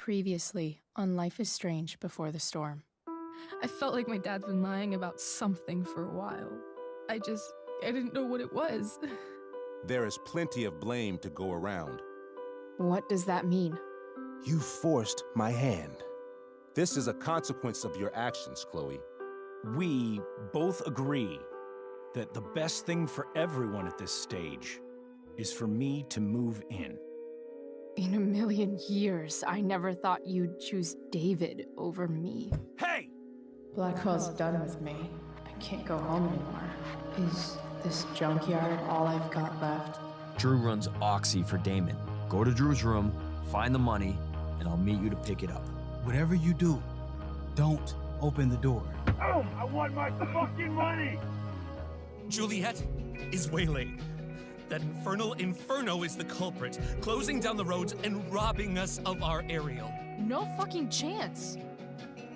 Previously on Life is Strange Before the Storm. I felt like my dad's been lying about something for a while. I didn't know what it was. There is plenty of blame to go around. What does that mean? You forced my hand. This is a consequence of your actions, Chloe. We both agree that the best thing for everyone at this stage is for me to move in. In a million years, I never thought you'd choose David over me. Hey! Blackwell's done with me. I can't go home anymore. Is this junkyard all I've got left? Drew runs Oxy for Damon. Go to Drew's room, find the money, and I'll meet you to pick it up. Whatever you do, don't open the door. Oh, I want my fucking money! Juliet is waylaid. That infernal Inferno is the culprit, closing down the roads and robbing us of our Ariel. No fucking chance.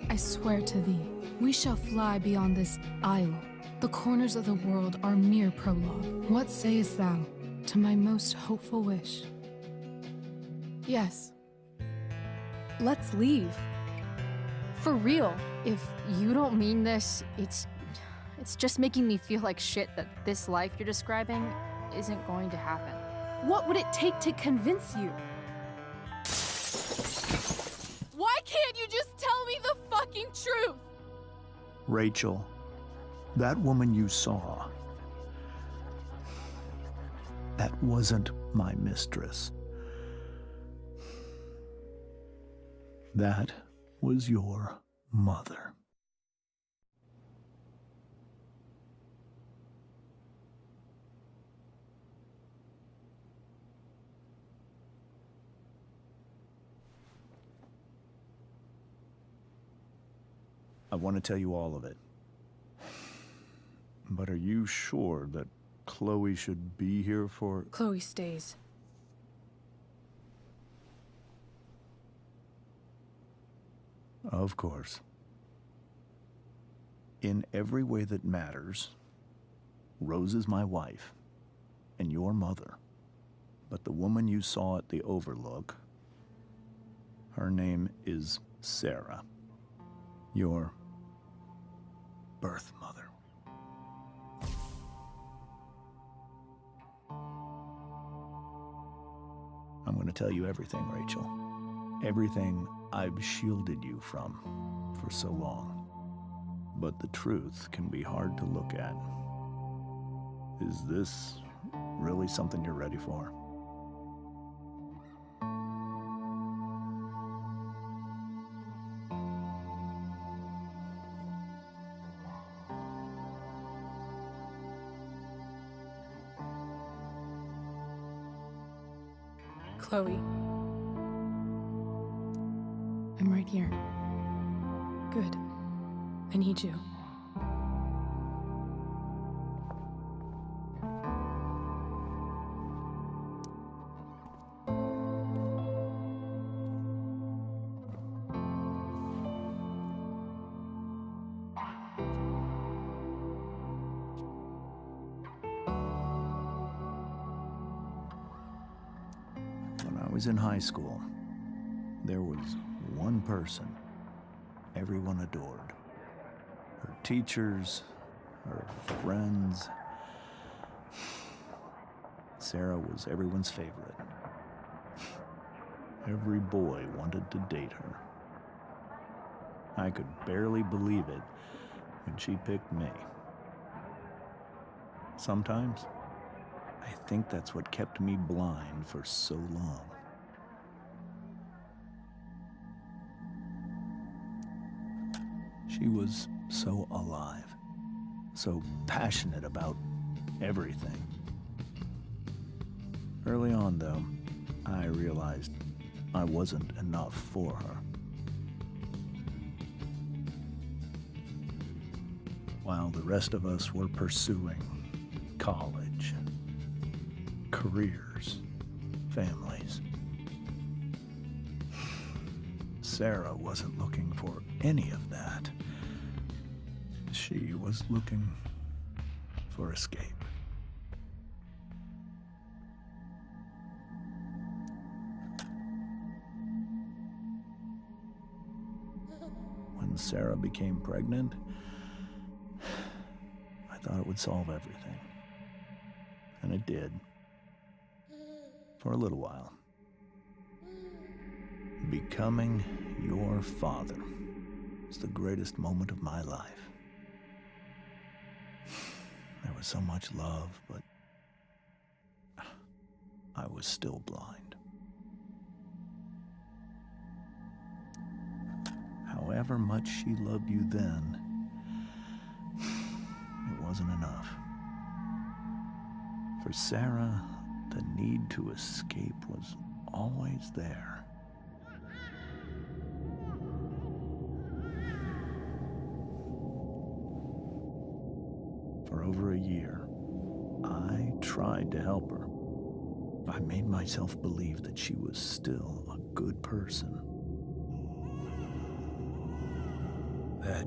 I swear to thee, we shall fly beyond this isle. The corners of the world are mere prologue. What sayest thou to my most hopeful wish? Yes. Let's leave. For real. If you don't mean this, it's just making me feel like shit that this life you're describing isn't going to happen. What would it take to convince you? Why can't you just tell me the fucking truth? Rachel, that woman you saw, that wasn't my mistress. That was your mother. I want to tell you all of it. But are you sure that Chloe should be here for... Chloe stays. Of course. In every way that matters, Rose is my wife and your mother. But the woman you saw at the Overlook, her name is Sarah, your birth mother. I'm going to tell you everything, Rachel. Everything I've shielded you from for so long. But the truth can be hard to look at. Is this really something you're ready for? Chloe. I'm right here. Good. I need you. When I was in high school, there was one person everyone adored. Her teachers, her friends. Sarah was everyone's favorite. Every boy wanted to date her. I could barely believe it when she picked me. Sometimes, I think that's what kept me blind for so long. She was so alive, so passionate about everything. Early on, though, I realized I wasn't enough for her. While the rest of us were pursuing college, careers, families, Sarah wasn't looking for any of that. She was looking for escape. when Sarah became pregnant, I thought it would solve everything. And it did. For a little while. Becoming your father was the greatest moment of my life. There was so much love, but I was still blind. However much she loved you then, it wasn't enough. For Sarah, the need to escape was always there. For over a year, I tried to help her. I made myself believe that she was still a good person. That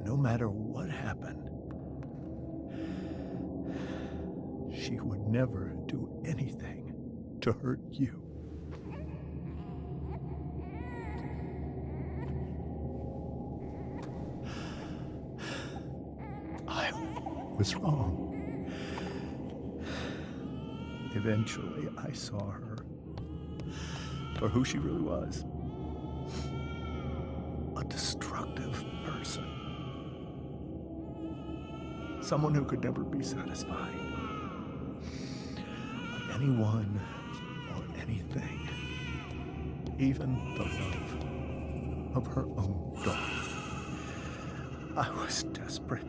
no matter what happened, she would never do anything to hurt you. I was wrong. Eventually, I saw her for who she really was. A destructive person. Someone who could never be satisfied. By anyone or anything. Even the love of her own daughter. I was desperate.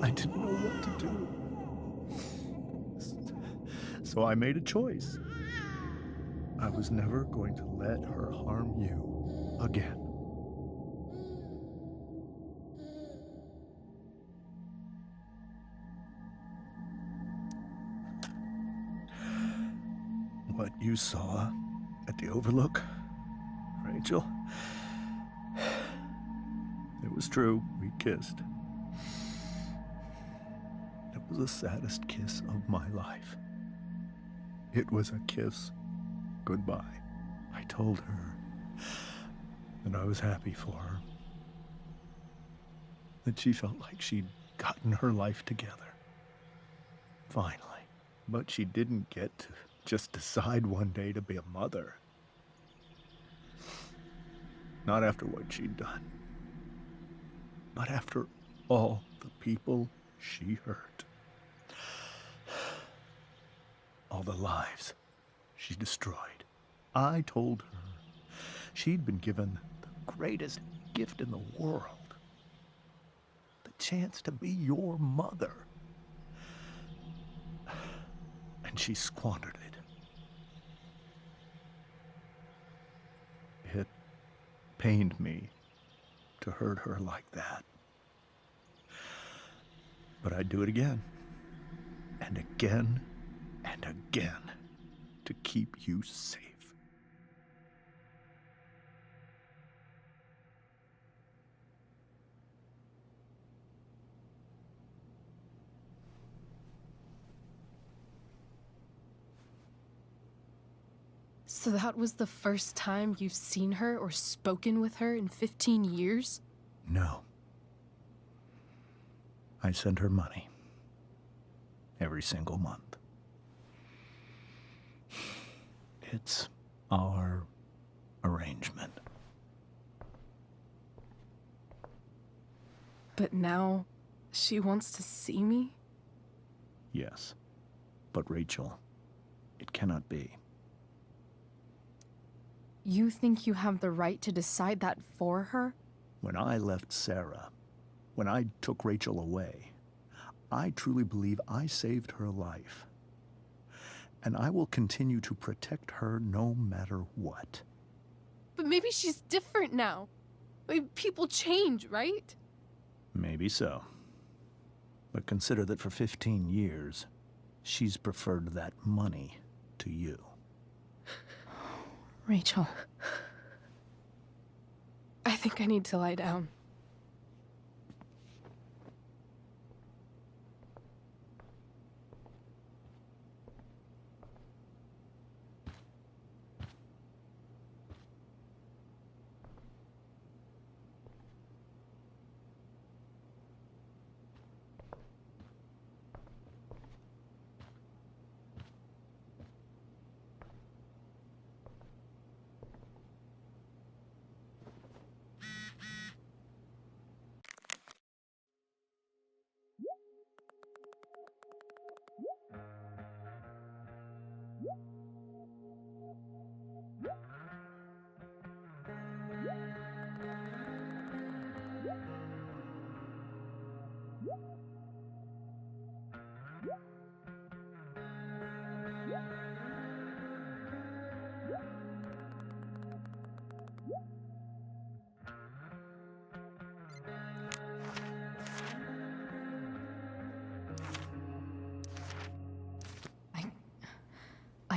I didn't know what to do. So I made a choice. I was never going to let her harm you again. What you saw at the Overlook, Rachel, it was true. We kissed. It was the saddest kiss of my life. It was a kiss goodbye. I told her that I was happy for her. That she felt like she'd gotten her life together. Finally. But she didn't get to just decide one day to be a mother. Not after what she'd done. Not after all the people she hurt. All the lives she destroyed. I told her she'd been given the greatest gift in the world. The chance to be your mother. And she squandered it. It pained me to hurt her like that. But I'd do it again. And again. And again, to keep you safe. So that was the first time you've seen her or spoken with her in 15 years? No. I sent her money. Every single month. It's our arrangement. But now, she wants to see me? Yes. But Rachel, it cannot be. You think you have the right to decide that for her? When I left Sarah, when I took Rachel away, I truly believe I saved her life. And I will continue to protect her no matter what. But maybe she's different now. People change, right? Maybe so. But consider that for 15 years, she's preferred that money to you. Rachel. I think I need to lie down.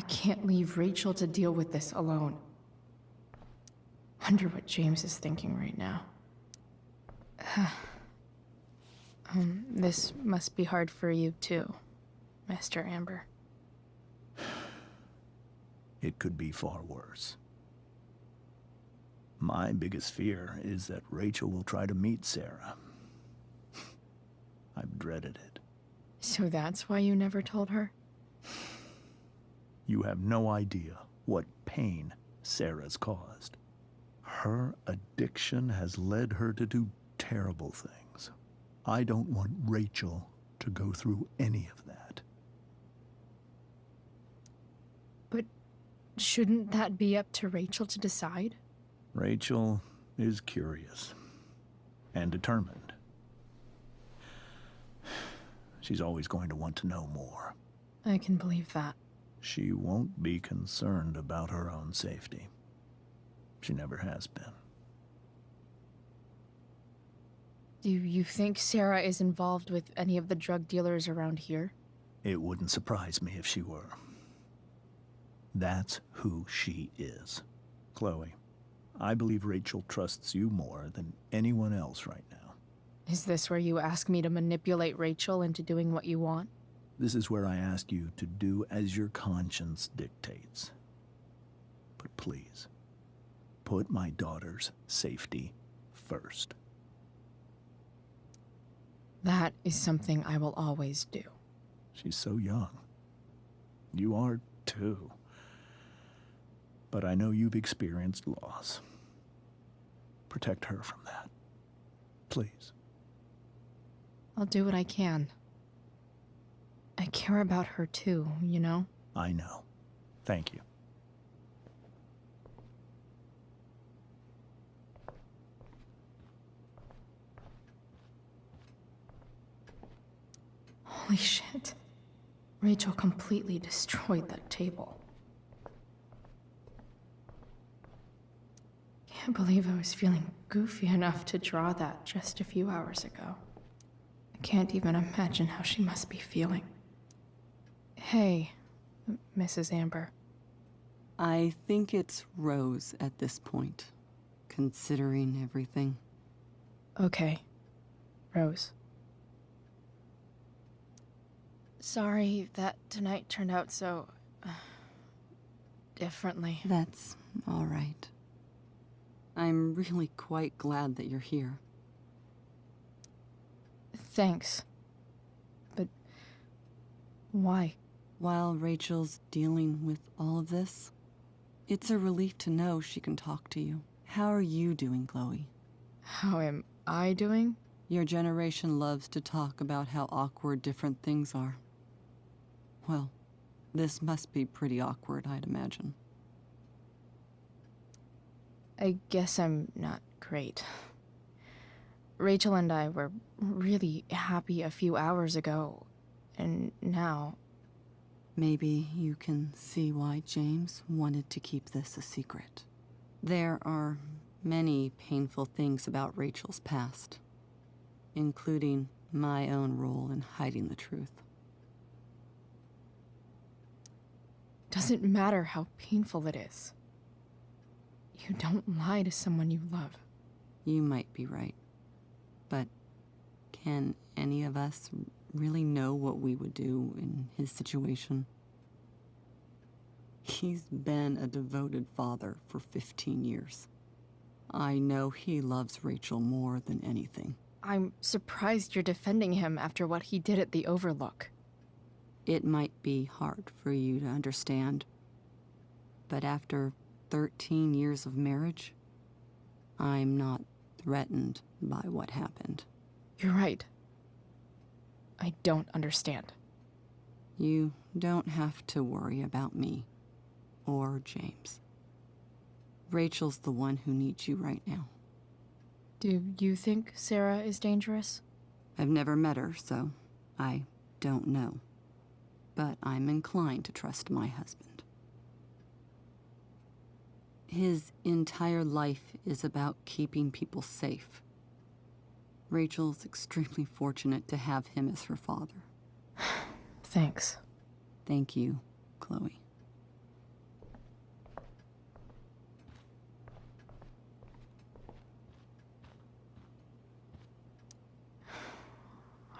can't leave Rachel to deal with this alone. Wonder what James is thinking right now. This must be hard for you too, Mr. Amber. It could be far worse. My biggest fear is that Rachel will try to meet Sarah. I've dreaded it. So that's why you never told her? You have no idea what pain Sarah's caused. Her addiction has led her to do terrible things. I don't want Rachel to go through any of that. But shouldn't that be up to Rachel to decide? Rachel is curious and determined. She's always going to want to know more. I can believe that. She won't be concerned about her own safety. She never has been. Do you think Sarah is involved with any of the drug dealers around here? It wouldn't surprise me if she were. That's who she is. Chloe, I believe Rachel trusts you more than anyone else right now. Is this where you ask me to manipulate Rachel into doing what you want? This is where I ask you to do as your conscience dictates. But please, put my daughter's safety first. That is something I will always do. She's so young. You are too. But I know you've experienced loss. Protect her from that. Please. I'll do what I can. I care about her too, you know? I know. Thank you. Holy shit. Rachel completely destroyed that table. Can't believe I was feeling goofy enough to draw that just a few hours ago. I can't even imagine how she must be feeling. Hey, Mrs. Amber. I think it's Rose at this point, considering everything. Okay, Rose. Sorry that tonight turned out so... differently. That's all right. I'm really quite glad that you're here. Thanks. But... why? While Rachel's dealing with all of this, it's a relief to know she can talk to you. How are you doing, Chloe? How am I doing? Your generation loves to talk about how awkward different things are. Well, this must be pretty awkward, I'd imagine. I guess I'm not great. Rachel and I were really happy a few hours ago, and now... Maybe you can see why James wanted to keep this a secret. There are many painful things about Rachel's past, including my own role in hiding the truth. Doesn't matter how painful it is. You don't lie to someone you love. You might be right. But can any of us really know what we would do in his situation? He's been a devoted father for 15 years. I know he loves Rachel more than anything. I'm surprised you're defending him after what he did at the Overlook. It might be hard for you to understand, but after 13 years of marriage, I'm not threatened by what happened. You're right. I don't understand. You don't have to worry about me or James. Rachel's the one who needs you right now. Do you think Sarah is dangerous? I've never met her, so I don't know. But I'm inclined to trust my husband. His entire life is about keeping people safe. Rachel's extremely fortunate to have him as her father. Thanks. Thank you, Chloe.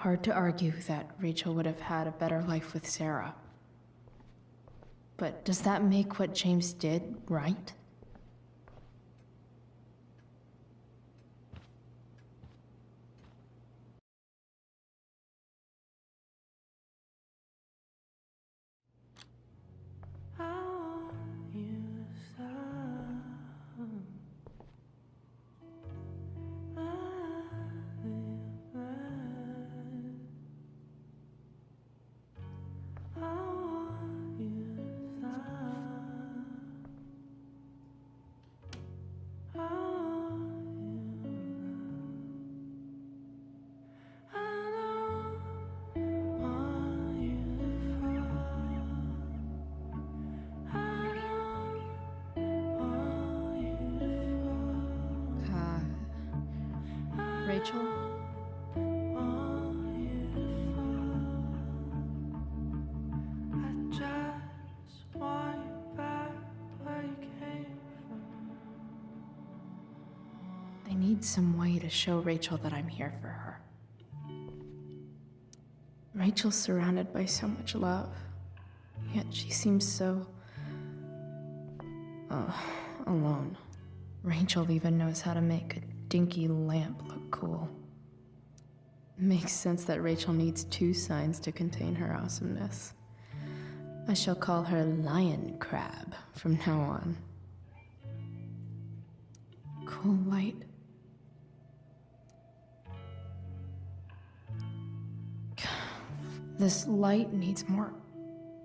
Hard to argue that Rachel would have had a better life with Sarah. But does that make what James did right? Rachel? I need some way to show Rachel that I'm here for her. Rachel's surrounded by so much love, yet she seems so... alone. Rachel even knows how to make a dinky lamp look cool. Makes sense that Rachel needs 2 signs to contain her awesomeness. I shall call her Lion Crab from now on. Cool light. This light needs more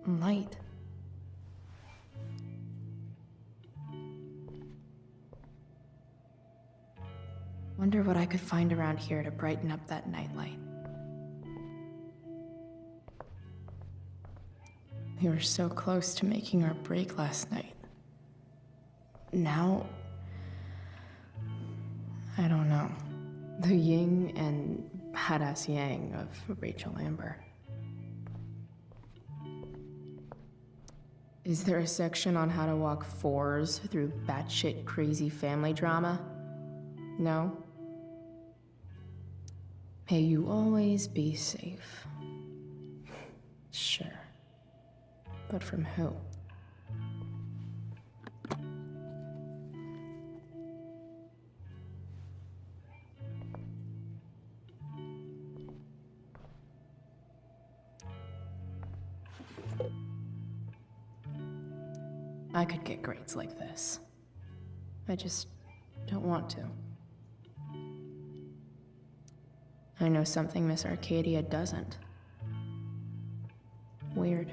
light. Wonder what I could find around here to brighten up that nightlight. We were so close to making our break last night. Now, I don't know. The yin and badass yang of Rachel Amber. Is there a section on how to walk 4s through batshit crazy family drama? No? May you always be safe. Sure. But from who? I could get grades like this. I just don't want to. I know something Miss Arcadia doesn't. Weird.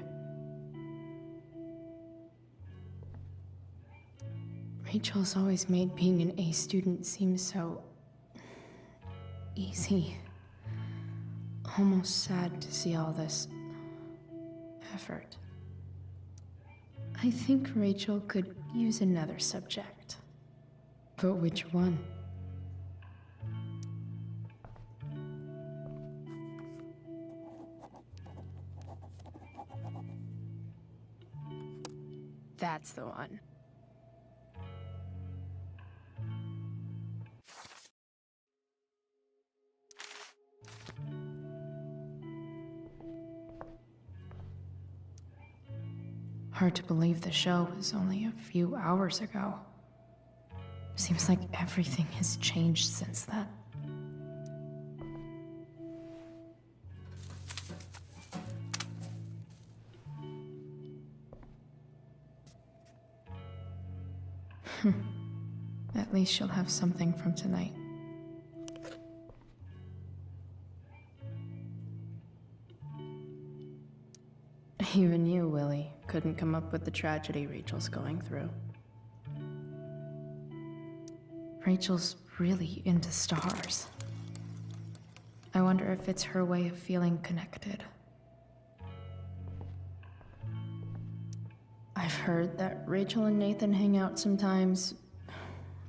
Rachel's always made being an A student seem so... easy. Almost sad to see all this... effort. I think Rachel could use another subject. But which one? That's the one. Hard to believe the show was only a few hours ago. Seems like everything has changed since then. At least she'll have something from tonight. Even you, Willie, couldn't come up with the tragedy Rachel's going through. Rachel's really into stars. I wonder if it's her way of feeling connected. I've heard that Rachel and Nathan hang out sometimes,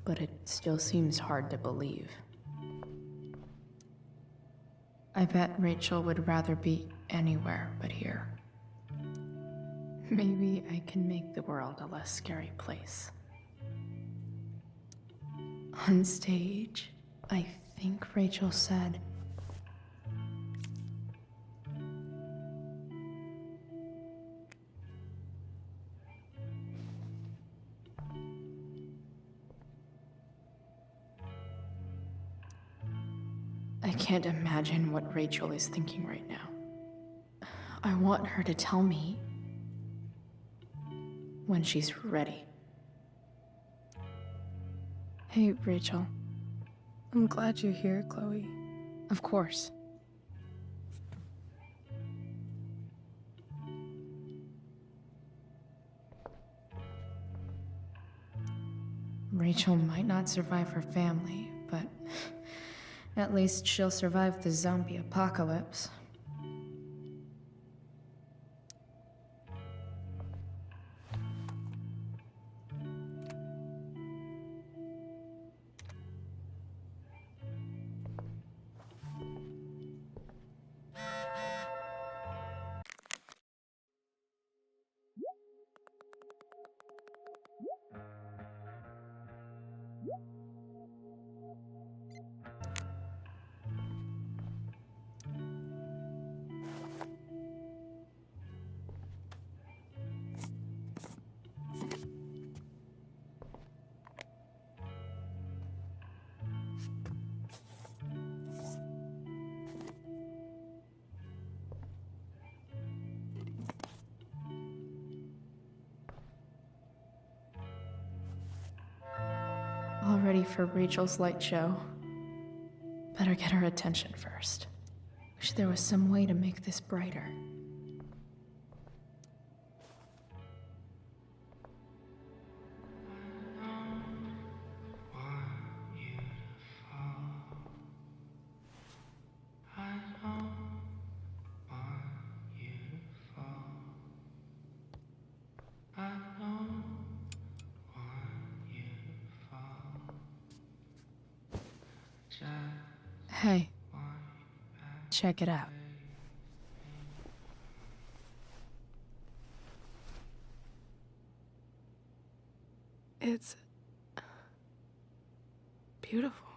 but it still seems hard to believe. I bet Rachel would rather be anywhere but here. Maybe I can make the world a less scary place. On stage, I think Rachel said, I can't imagine what Rachel is thinking right now. I want her to tell me when she's ready. Hey, Rachel. I'm glad you're here, Chloe. Of course. Rachel might not survive her family, but at least she'll survive the zombie apocalypse. All ready for Rachel's light show. Better get her attention first. Wish there was some way to make this brighter. Hey, check it out. It's beautiful.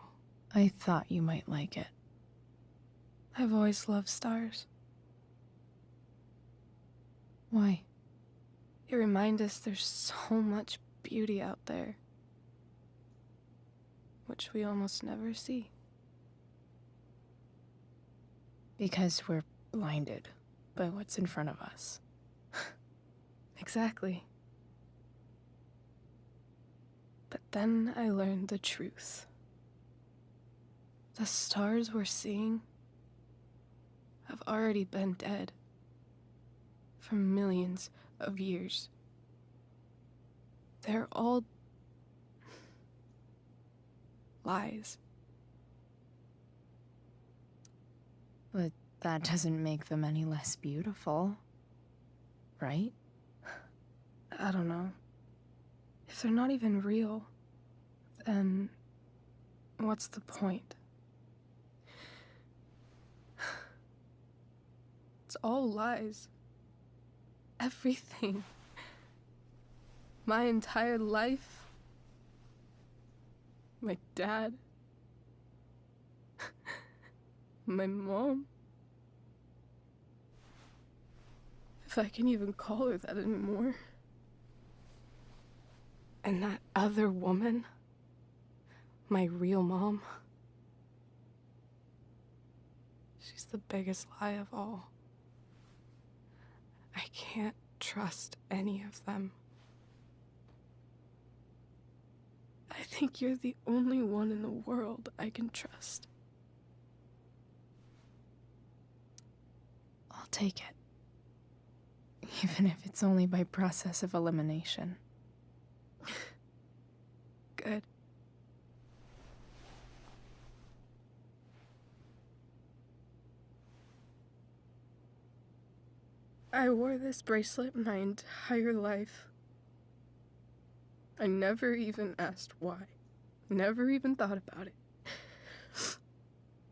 I thought you might like it. I've always loved stars. Why? They remind us there's so much beauty out there, which we almost never see. Because we're blinded by what's in front of us. Exactly. But then I learned the truth. The stars we're seeing have already been dead for millions of years. They're all lies. But that doesn't make them any less beautiful, right? I don't know. If they're not even real, then what's the point? It's all lies. Everything. My entire life. My dad. My mom. If I can even call her that anymore. And that other woman. My real mom. She's the biggest lie of all. I can't trust any of them. I think you're the only one in the world I can trust. I'll take it. Even if it's only by process of elimination. Good. I wore this bracelet my entire life. I never even asked why. Never even thought about it.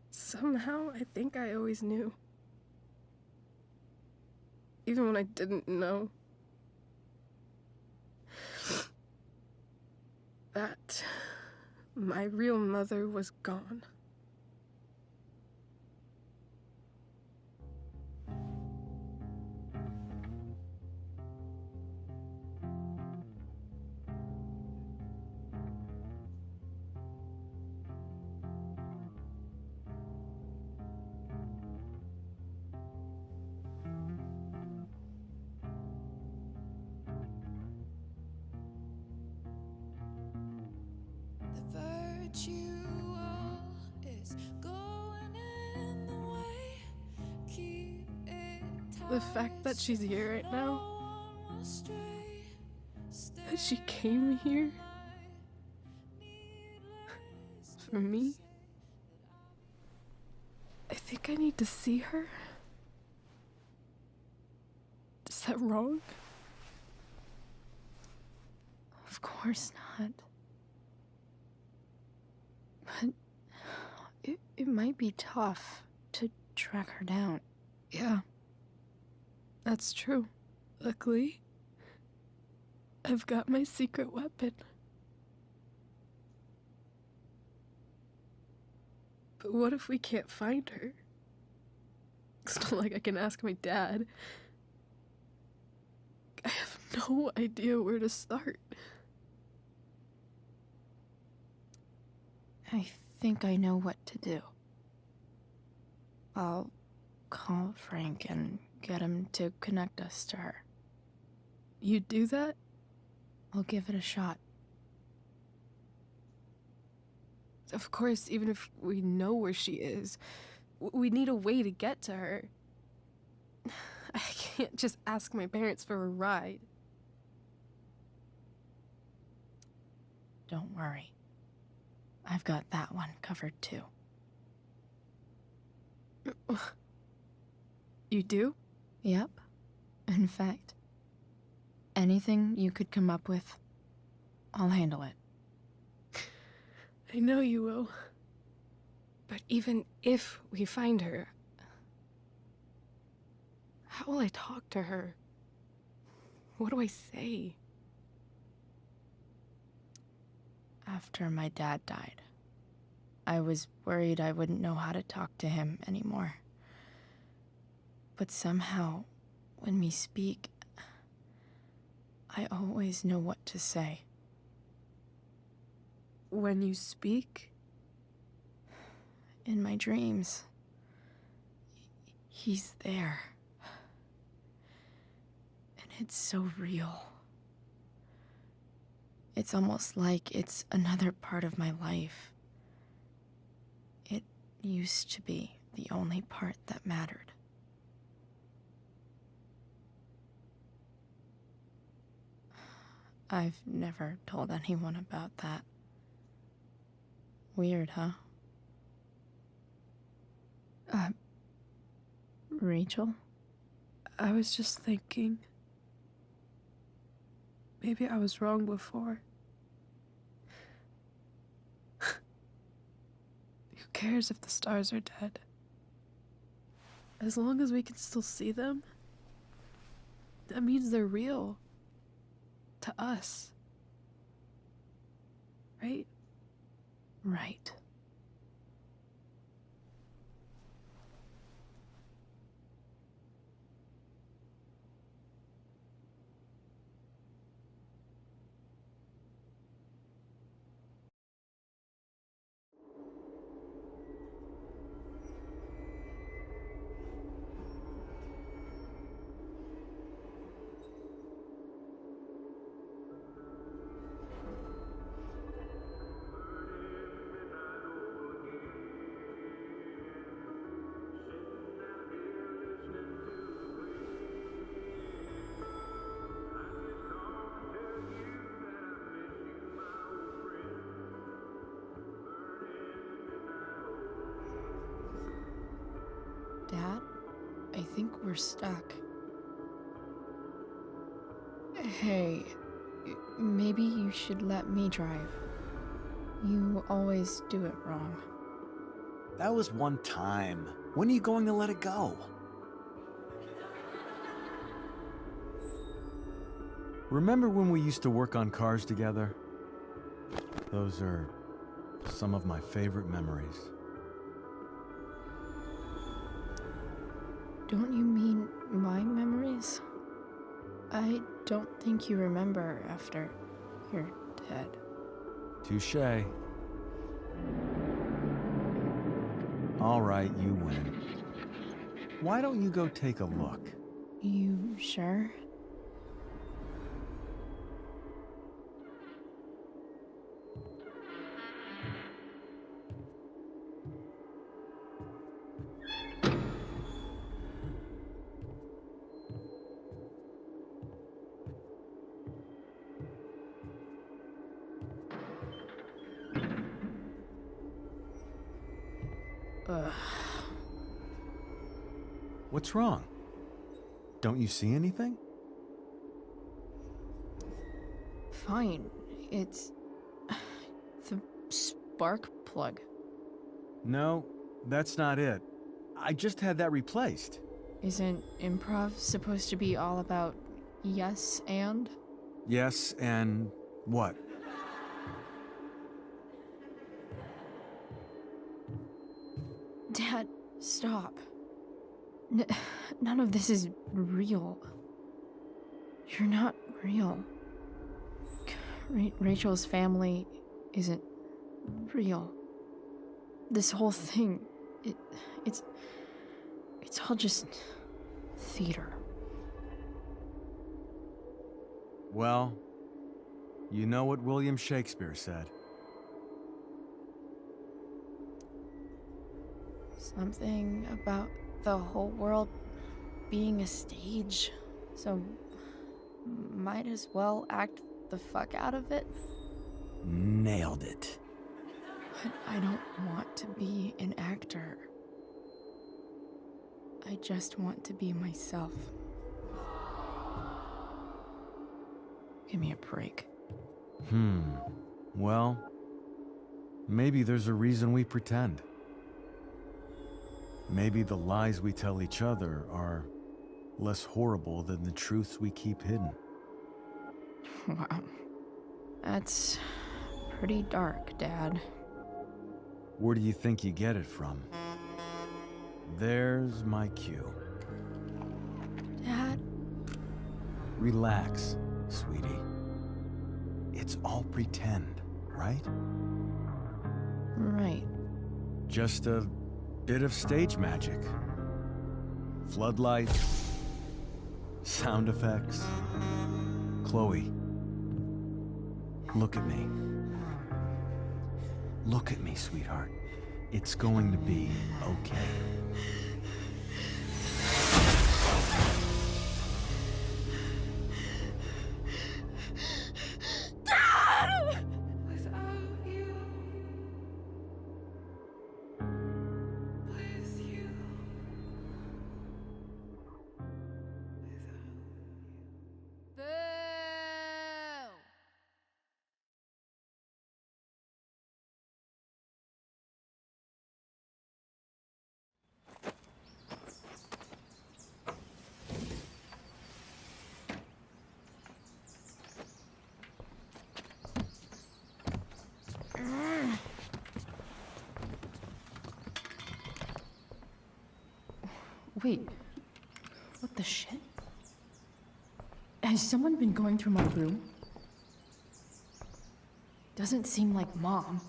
Somehow, I think I always knew. Even when I didn't know. That my real mother was gone. The fact that she's here right now, that she came here for me, I think I need to see her. Is that wrong? Of course not. But it might be tough to track her down. Yeah, that's true. Luckily, I've got my secret weapon. But what if we can't find her? It's not like I can ask my dad. I have no idea where to start. I think I know what to do. I'll call Frank and get him to connect us to her. You do that? I'll give it a shot. Of course, even if we know where she is, we need a way to get to her. I can't just ask my parents for a ride. Don't worry. I've got that one covered too. You do? Yep. In fact, anything you could come up with, I'll handle it. I know you will. But even if we find her, how will I talk to her? What do I say? After my dad died, I was worried I wouldn't know how to talk to him anymore. But somehow, when we speak, I always know what to say. When you speak? In my dreams, he's there. And it's so real. It's almost like it's another part of my life. It used to be the only part that mattered. I've never told anyone about that. Weird, huh? Rachel? I was just thinking. Maybe I was wrong before. Who cares if the stars are dead? As long as we can still see them, that means they're real. To us. Right? Right. Dad, I think we're stuck. Hey, maybe you should let me drive. You always do it wrong. That was one time. When are you going to let it go? Remember when we used to work on cars together? Those are some of my favorite memories. Don't you mean my memories? I don't think you remember after you're dead. Touché. All right, you win. Why don't you go take a look? You sure? What's wrong? Don't you see anything? Fine. It's the spark plug. No, that's not it. I just had that replaced. Isn't improv supposed to be all about yes and? Yes, and what? Dad, stop. None of this is real. You're not real. Rachel's family isn't real. This whole thing, it's all just theater. Well, you know what William Shakespeare said. Something about the whole world being a stage, so might as well act the fuck out of it. Nailed it. But I don't want to be an actor. I just want to be myself. Give me a break. Well, maybe there's a reason we pretend. Maybe the lies we tell each other are less horrible than the truths we keep hidden. Wow. That's pretty dark, Dad. Where do you think you get it from? There's my cue. Dad? Relax, sweetie. It's all pretend, right? Right. Just a bit of stage magic. Floodlights, sound effects. Chloe, look at me. Look at me, sweetheart. It's going to be okay. Wait, what the shit? Has someone been going through my room? Doesn't seem like Mom.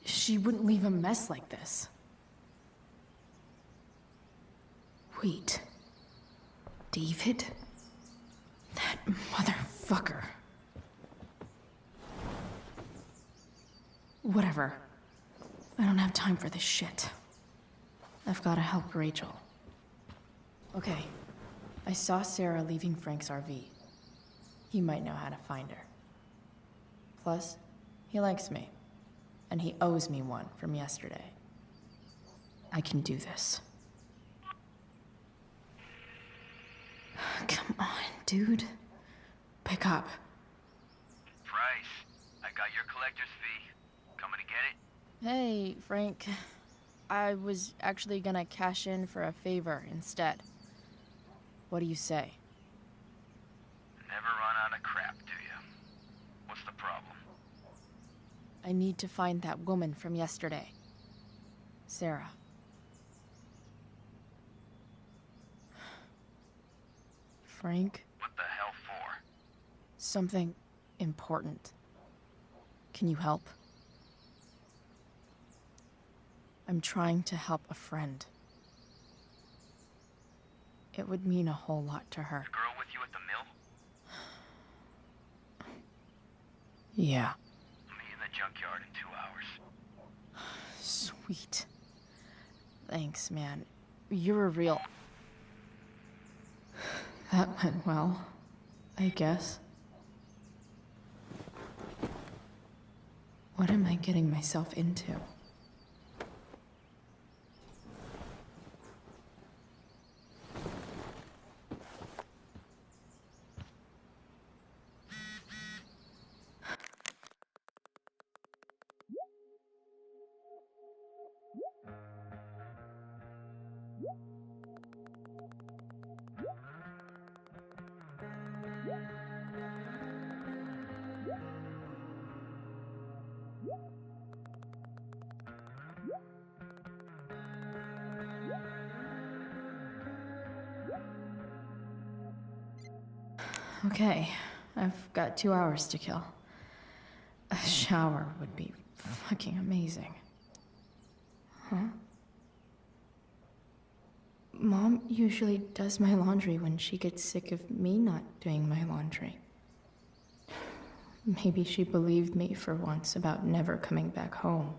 She wouldn't leave a mess like this. Wait. David? That motherfucker. Whatever. I don't have time for this shit. I've gotta help Rachel. Okay. I saw Sarah leaving Frank's RV. He might know how to find her. Plus, he likes me. And he owes me one from yesterday. I can do this. Come on, dude. Pick up. Price, I got your collector's fee. Coming to get it? Hey, Frank. I was actually gonna cash in for a favor instead. What do you say? Never run out of crap, do you? What's the problem? I need to find that woman from yesterday. Sarah. Frank? What the hell for? Something important. Can you help? I'm trying to help a friend. It would mean a whole lot to her. The girl with you at the mill? Yeah. Meet in the junkyard in 2 hours. Sweet. Thanks, man. You're a real... That went well, I guess. What am I getting myself into? Okay, I've got 2 hours to kill. A shower would be fucking amazing. Huh? Mom usually does my laundry when she gets sick of me not doing my laundry. Maybe she believed me for once about never coming back home.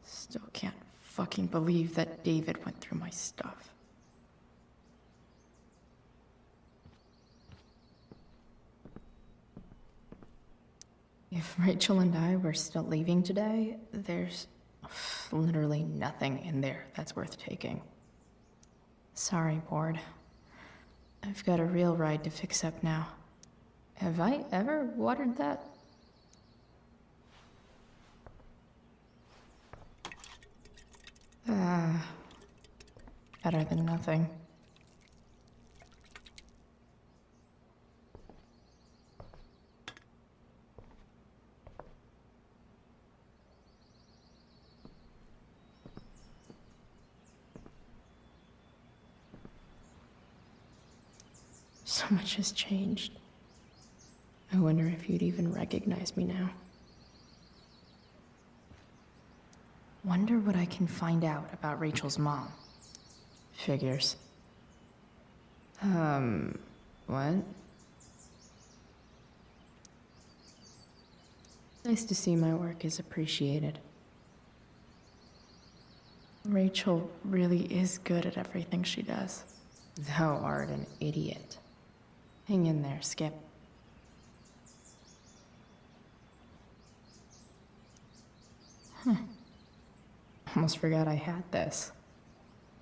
Still can't fucking believe that David went through my stuff. If Rachel and I were still leaving today, there's literally nothing in there that's worth taking. Sorry, board. I've got a real ride to fix up now. Have I ever watered that? Better than nothing. So much has changed. I wonder if you'd even recognize me now. Wonder what I can find out about Rachel's mom. Figures. What? Nice to see my work is appreciated. Rachel really is good at everything she does. Thou art an idiot. Hang in there, Skip. Almost forgot I had this.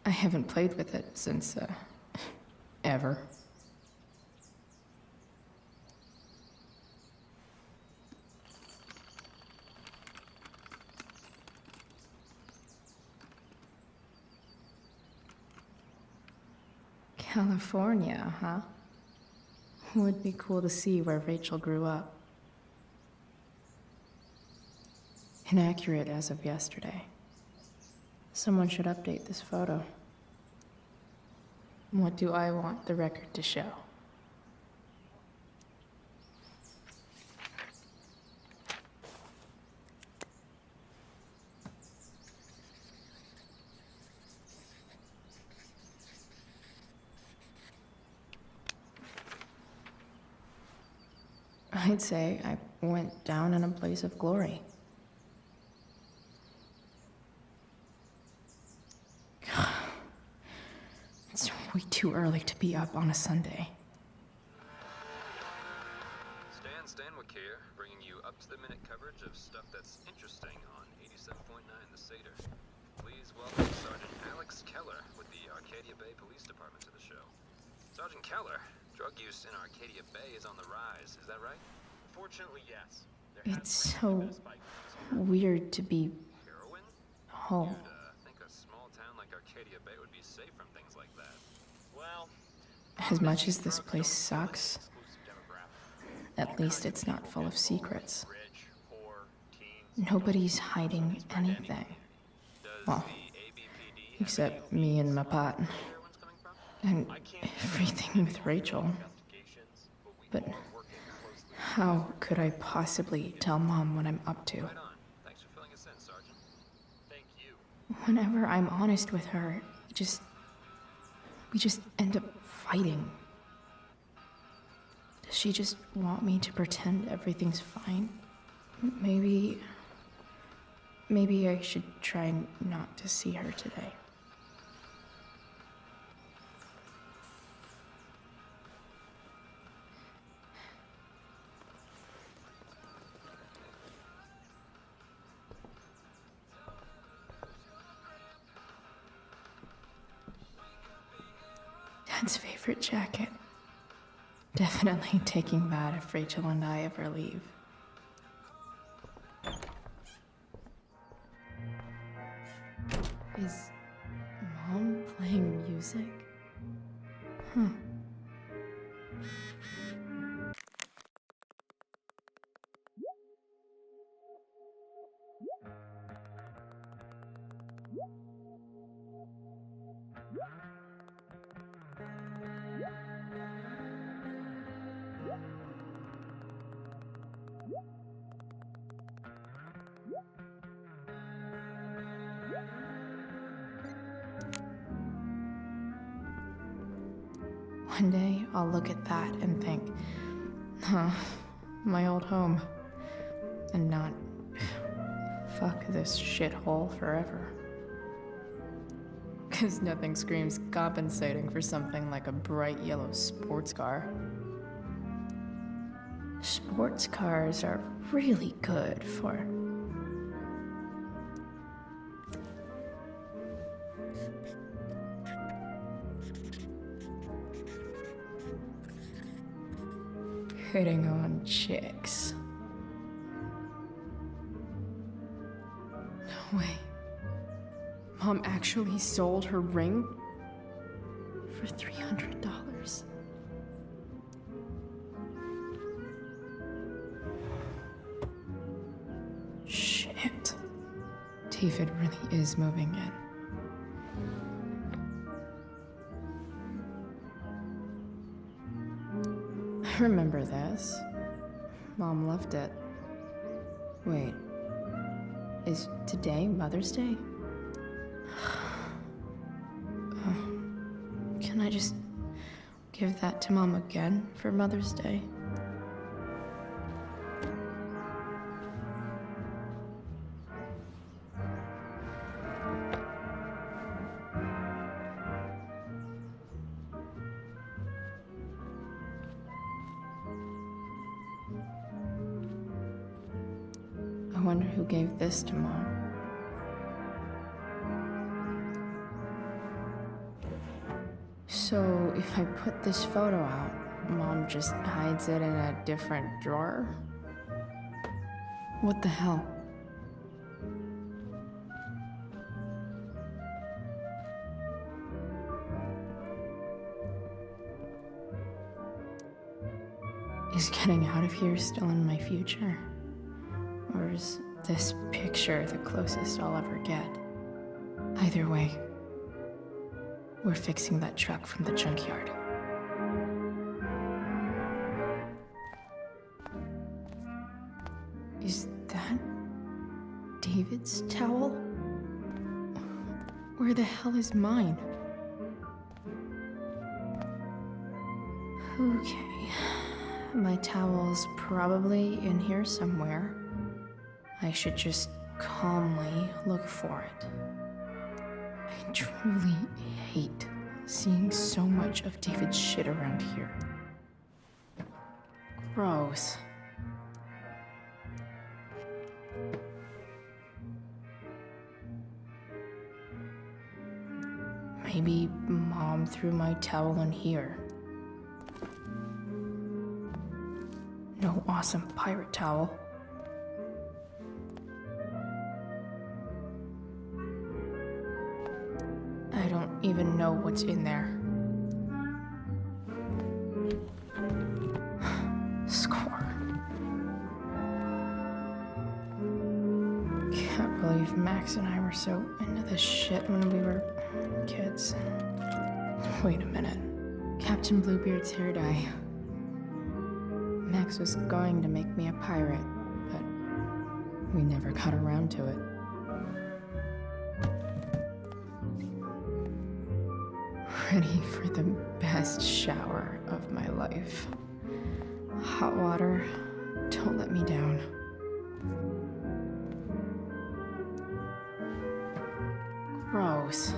I haven't played with it since, ever. California, huh? Would be cool to see where Rachel grew up. Inaccurate as of yesterday. Someone should update this photo. What do I want the record to show? I'd say I went down in a blaze of glory. It's way too early to be up on a Sunday. Stan here, bringing you up-to-the-minute coverage of stuff that's interesting on 87.9 The Seder. Please welcome Sergeant Alex Keller with the Arcadia Bay Police Department to the show. Sergeant Keller, drug use in Arcadia Bay is on the rise, is that right? Fortunately, yes. It's so weird to be home. Think a small town like Arcadia Bay would be safe from things like that. Well, As much as this place sucks, at least it's not full of secrets. Nobody's hiding anything. Well, except me and my pot. And everything with Rachel. But how could I possibly tell Mom what I'm up to? thanks for filling us in, Sergeant. Thank you. Whenever I'm honest with her, we just end up fighting. Does she just want me to pretend everything's fine? Maybe I should try not to see her today. Dad's favorite jacket. Definitely taking that if Rachel and I ever leave. Is Mom playing music? Huh. One day, I'll look at that and think, huh, my old home. And not, fuck this shithole forever. 'Cause nothing screams compensating for something like a bright yellow sports car. Sports cars are really good for... hitting on chicks. No way. Mom actually sold her ring for $300. Shit. David really is moving in. I remember this. Mom left it. Wait. Is today Mother's Day? Can I just give that to Mom again for Mother's Day? I wonder who gave this to Mom. So, if I put this photo out, Mom just hides it in a different drawer? What the hell? Is getting out of here still in my future? Or is this picture the closest I'll ever get? Either way, we're fixing that truck from the junkyard. Is that David's towel? Where the hell is mine? Okay, my towel's probably in here somewhere. I should just calmly look for it. I truly hate seeing so much of David's shit around here. Gross. Maybe Mom threw my towel in here. No awesome pirate towel. I don't even know what's in there. Score. Can't believe Max and I were so into this shit when we were kids. Wait a minute. Captain Bluebeard's hair dye. Max was going to make me a pirate, but we never got around to it. Ready for the best shower of my life. Hot water, don't let me down. Gross.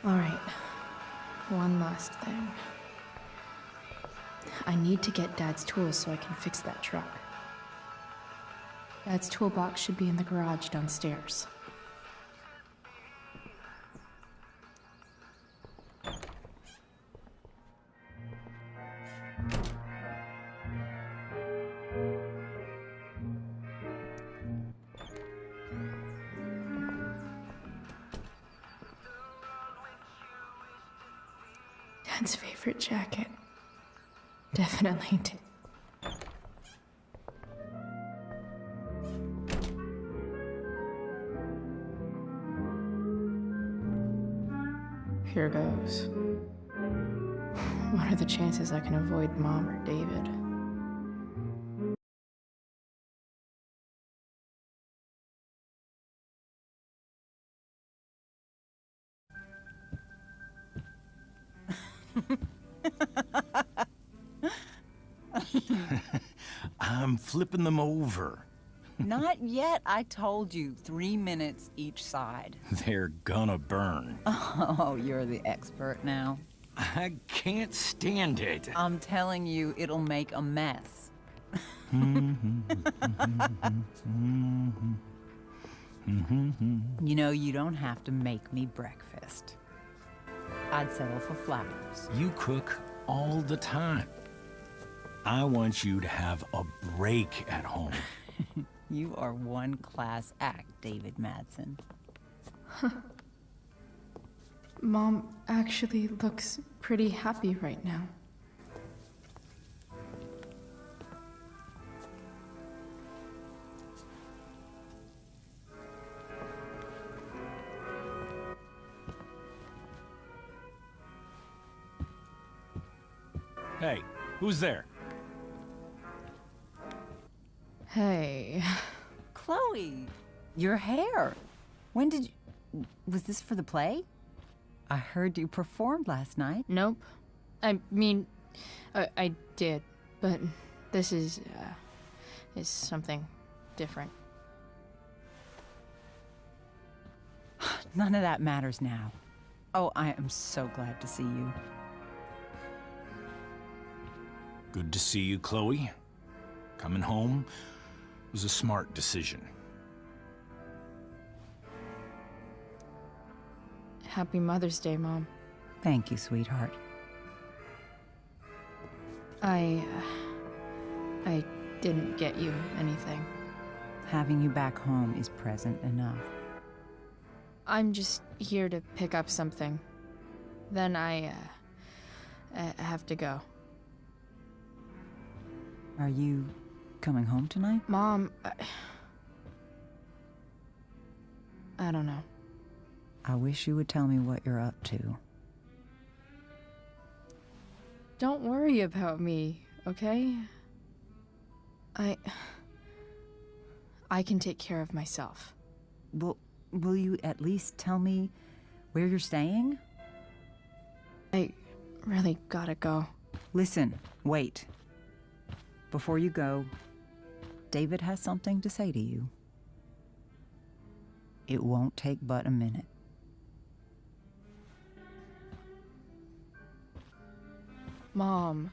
Alright. One last thing. I need to get Dad's tools so I can fix that truck. Dad's toolbox should be in the garage downstairs. Dad's favorite jacket. Definitely did. Here goes. What are the chances I can avoid Mom or David? I'm flipping them over. Not yet. I told you, 3 minutes each side. They're gonna burn. Oh, you're the expert now. I can't stand it. I'm telling you, it'll make a mess. You know, you don't have to make me breakfast. I'd settle for flowers. You cook all the time. I want you to have a break at home. You are one class act, David Madsen. Mom actually looks pretty happy right now. Hey, who's there? Hey. Chloe, your hair. When did you... Was this for the play? I heard you performed last night. Nope. I mean, I did, but this is something different. None of that matters now. Oh, I am so glad to see you. Good to see you, Chloe. Coming home was a smart decision. Happy Mother's Day, Mom. Thank you, sweetheart. I didn't get you anything. Having you back home is present enough. I'm just here to pick up something. Then I have to go. Are you coming home tonight? Mom, I don't know. I wish you would tell me what you're up to. Don't worry about me, okay? I can take care of myself. Will you at least tell me where you're staying? I really gotta go. Listen, wait. Before you go, David has something to say to you. It won't take but a minute. Mom.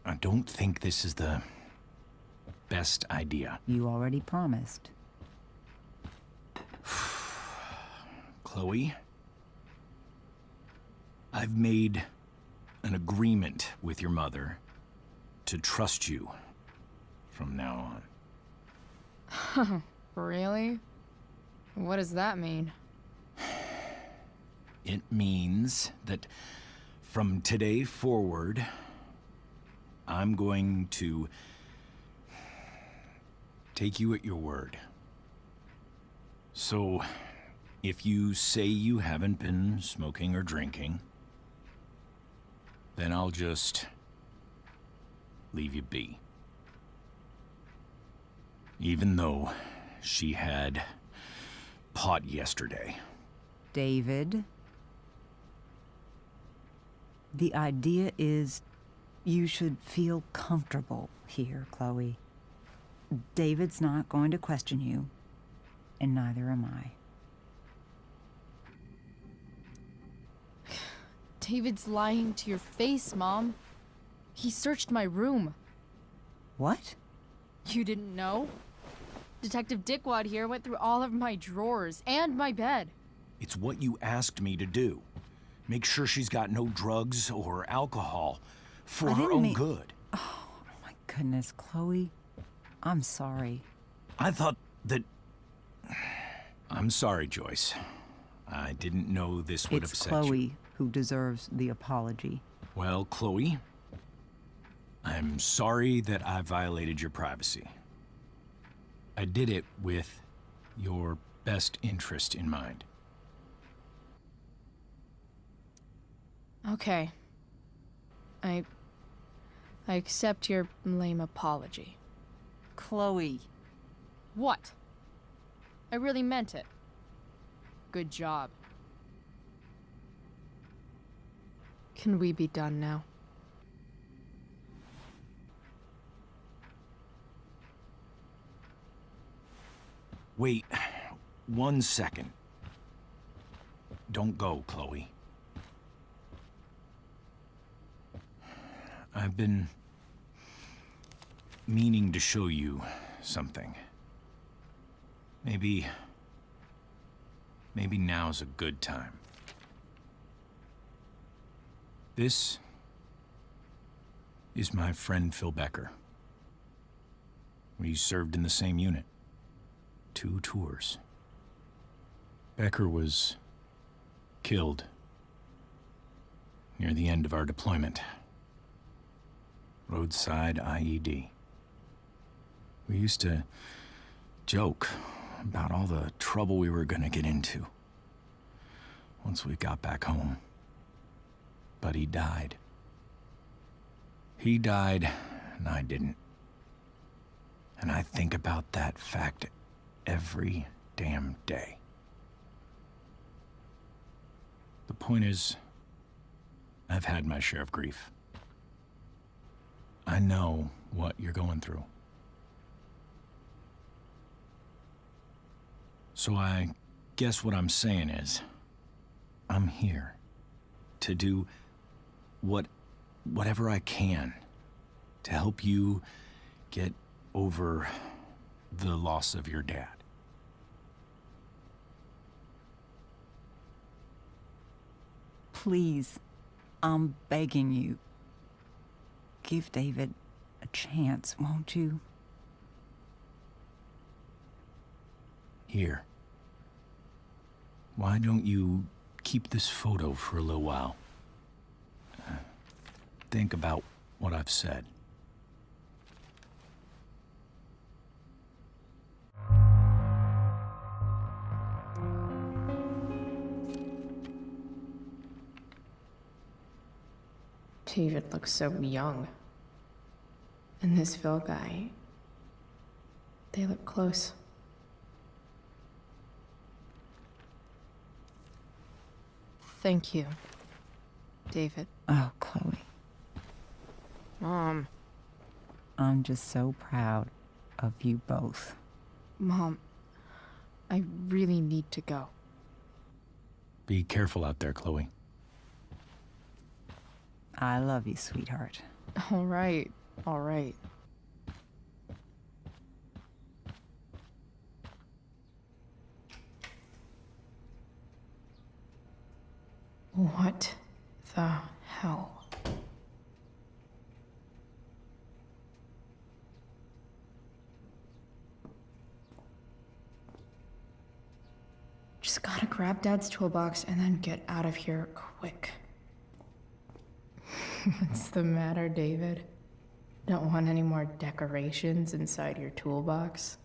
I don't think this is the best idea. You already promised. Chloe, I've made an agreement with your mother to trust you from now on. Really? What does that mean? It means that from today forward, I'm going to take you at your word. So, if you say you haven't been smoking or drinking, then I'll just leave you be. Even though she had pot yesterday. David, the idea is you should feel comfortable here, Chloe. David's not going to question you, and neither am I. David's lying to your face, Mom. He searched my room. What? You didn't know? Detective Dickwad here went through all of my drawers and my bed. It's what you asked me to do. Make sure she's got no drugs or alcohol for her own good. Oh, my goodness, Chloe. I'm sorry. I thought that... I'm sorry, Joyce. I didn't know this would upset you. It's Chloe who deserves the apology. Well, Chloe, I'm sorry that I violated your privacy. I did it with your best interest in mind. Okay. I accept your lame apology. Chloe. What? I really meant it. Good job. Can we be done now? Wait 1 second. Don't go, Chloe. I've been meaning to show you something. Maybe now's a good time. This is my friend Phil Becker. We served in the same unit. 2 tours. Becker was killed near the end of our deployment. Roadside IED. We used to joke about all the trouble we were gonna get into once we got back home. But he died. He died, and I didn't. And I think about that fact every damn day. The point is, I've had my share of grief. I know what you're going through. So I guess what I'm saying is, I'm here to do whatever I can to help you get over the loss of your dad. Please, I'm begging you. Give David a chance, won't you? Here. Why don't you keep this photo for a little while? Think about what I've said. David looks so young. And this Phil guy, they look close. Thank you, David. Oh, Chloe. Mom. I'm just so proud of you both. Mom, I really need to go. Be careful out there, Chloe. I love you, sweetheart. All right, all right. What the hell? Just gotta grab Dad's toolbox and then get out of here quick. What's the matter, David? Don't want any more decorations inside your toolbox?